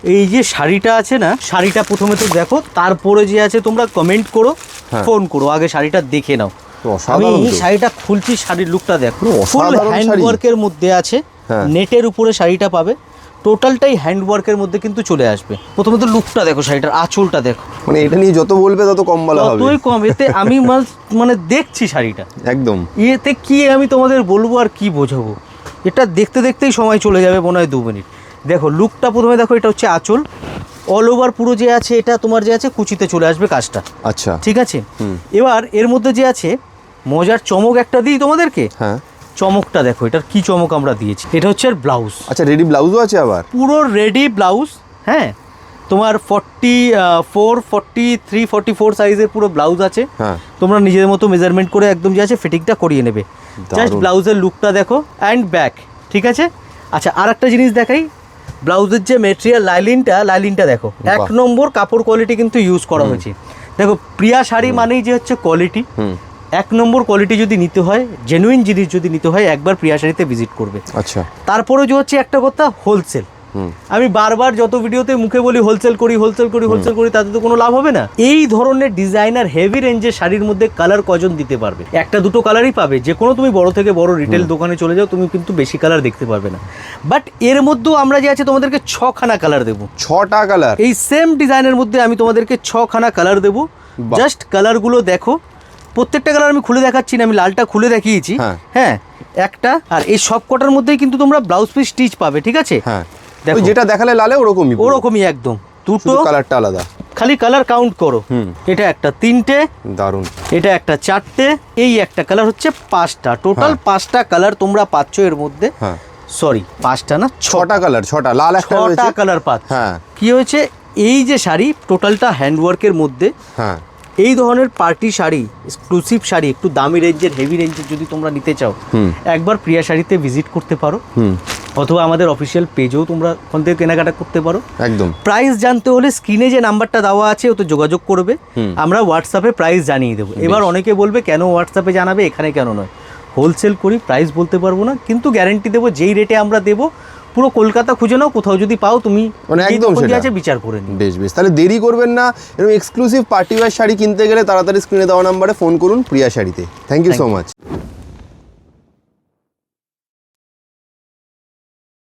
এই যে শাড়িটা আছে না, শাড়িটা প্রথমে তো দেখো, তারপরে যে আছে তোমরা কমেন্ট করো, ফোন করো, আগে শাড়িটা দেখে নাও। আমি শাড়িটা খুলছি, শাড়ির লুকটা দেখো, ফুল হ্যান্ড ওয়ার্কের মধ্যে আছে, নেটের উপরে শাড়িটা পাবে, টোটালটাই হ্যান্ড ওয়ার্কের মধ্যে কিন্তু চলে আসবে। প্রথমে তো লুকটা দেখো, শাড়িটার আঁচলটা দেখো, মানে এটা নিয়ে যত বলবে তত কম বলা হবে, ততই কম। এতে আমি মানে দেখছি শাড়িটা একদম, এতে কি আমি তোমাদের বলবো আর কি বোঝাবো, এটা দেখতে দেখতেই সময় চলে যাবে মনে হয় 2 মিনিট। দেখো লুকটা প্রথমে দেখো, এটা হচ্ছে আঁচল, অল ওভার পুরো যে আছে এটা তোমার যে আছে কুচিতে চলে আসবে কাজটা। আচ্ছা, ঠিক আছে। এবার এর মধ্যে যে আছে মজার চমক একটা দিই তোমাদেরকে। হ্যাঁ, চমকটা দেখো, এটার কি চমক আমরা দিয়েছি। এটা হচ্ছে ব্লাউজ। আচ্ছা, রেডি ব্লাউজও আছে আবার, পুরো রেডি ব্লাউজ। হ্যাঁ, তোমার 44, 43, 44 সাইজের পুরো ব্লাউজ আছে। হ্যাঁ, তোমরা নিজেদের মতো মেজারমেন্ট করে একদম যে আছে ফিটিংটা করিয়ে নেবে। জাস্ট ব্লাউজের লুকটা দেখো, অ্যান্ড ব্যাক। ঠিক আছে। আচ্ছা, আর একটা জিনিস দেখাই, ব্লাউজের যে মেটেরিয়াল লাইলিনটা দেখো, 1 নম্বর কাপড় কোয়ালিটি কিন্তু ইউজ করা হয়েছে। দেখো, প্রিয়া শাড়ি মানেই যে হচ্ছে কোয়ালিটি, 1 নম্বর কোয়ালিটি যদি নিতে হয়, জেনুইন জিনিস যদি নিতে হয়, একবার প্রিয়া শাড়িতে ভিজিট করবে। আচ্ছা, তারপরে যে হচ্ছে একটা কথা, হোলসেল। আমি বারবার যত ভিডিওতে মুখে বলি হোলসেল করি, তাতে তো কোনো লাভ হবে না। এই ধরনের ডিজাইনার হেভি রেঞ্জের শাড়ির মধ্যে কালার কজন দিতে পারবে? 1-2 কালারই পাবে। যে কোনো তুমি বড় থেকে বড় রিটেল দোকানে চলে যাও, তুমি কিন্তু বেশি কালার দেখতে পারবে না। বাট এর মধ্যেও আমরা যে আছে তোমাদেরকে 6খানা কালার দেবো। 6টা কালার এই সেম ডিজাইনের মধ্যে আমি তোমাদেরকে 6খানা কালার দেবো। জাস্ট কালারগুলো দেখো, প্রত্যেকটা কালার আমি খুলে দেখাচ্ছি না, আমি লালটা খুলে দেখিয়েছি। হ্যাঁ, একটা। আর এই সব কটার মধ্যেই কিন্তু তোমরা ব্লাউজ পিস স্টিচ পাবে। ঠিক আছে। হ্যাঁ, দেখো যেটা দেখালে লালে ওরকমই একদম, দুটো কালারটা আলাদা, খালি কালার কাউন্ট করো। এটা একটা 3টে, দারুন। এটা একটা 4টে, এই একটা কালার হচ্ছে 5টা। টোটাল 5টা কালার তোমরা পাচ্ছ এর মধ্যে। সরি, 5টা না, 6টা কালার। 6টা লাল, একটা 6টা কালার পাচ্ছ। হ্যাঁ, কি হয়েছে, এই যে শাড়ি টোটালটা হ্যান্ডওয়ার্কের মধ্যে। হ্যাঁ, এই ধরনের পার্টি শাড়ি, এক্সক্লুসিভ শাড়ি, একটু দামি রেঞ্জের, হেভি রেঞ্জের যদি তোমরা নিতে চাও, একবার প্রিয়া শাড়িতে ভিজিট করতে পারো, অথবা আমাদের অফিসিয়াল পেজেও তোমরা ওখান থেকে কেনাকাটা করতে পারো। একদম। প্রাইস জানতে হলে স্ক্রিনে যে নাম্বারটা দেওয়া আছে ওতে যোগাযোগ করবে, আমরা হোয়াটসঅ্যাপে প্রাইস জানিয়ে দেবো। এবার অনেকে বলবে কেন হোয়াটসঅ্যাপে জানাবে, এখানে কেন নয়? হোলসেল করি, প্রাইস বলতে পারবো না, কিন্তু গ্যারেন্টি দেবো যেই রেটে আমরা দেবো, পুরো কলকাতা খুঁজে নাও, কোথাও যদি পাও তুমি একদম আছে বিচার করে নিও। বেশ, তাহলে দেরি করবেন না। এরকম এক্সক্লুসিভ পার্টি ওয়্যার শাড়ি কিনতে গেলে তাড়াতাড়ি স্ক্রিনে দেওয়া নাম্বারে ফোন করুন প্রিয়া শাড়িতে। Thank you so much.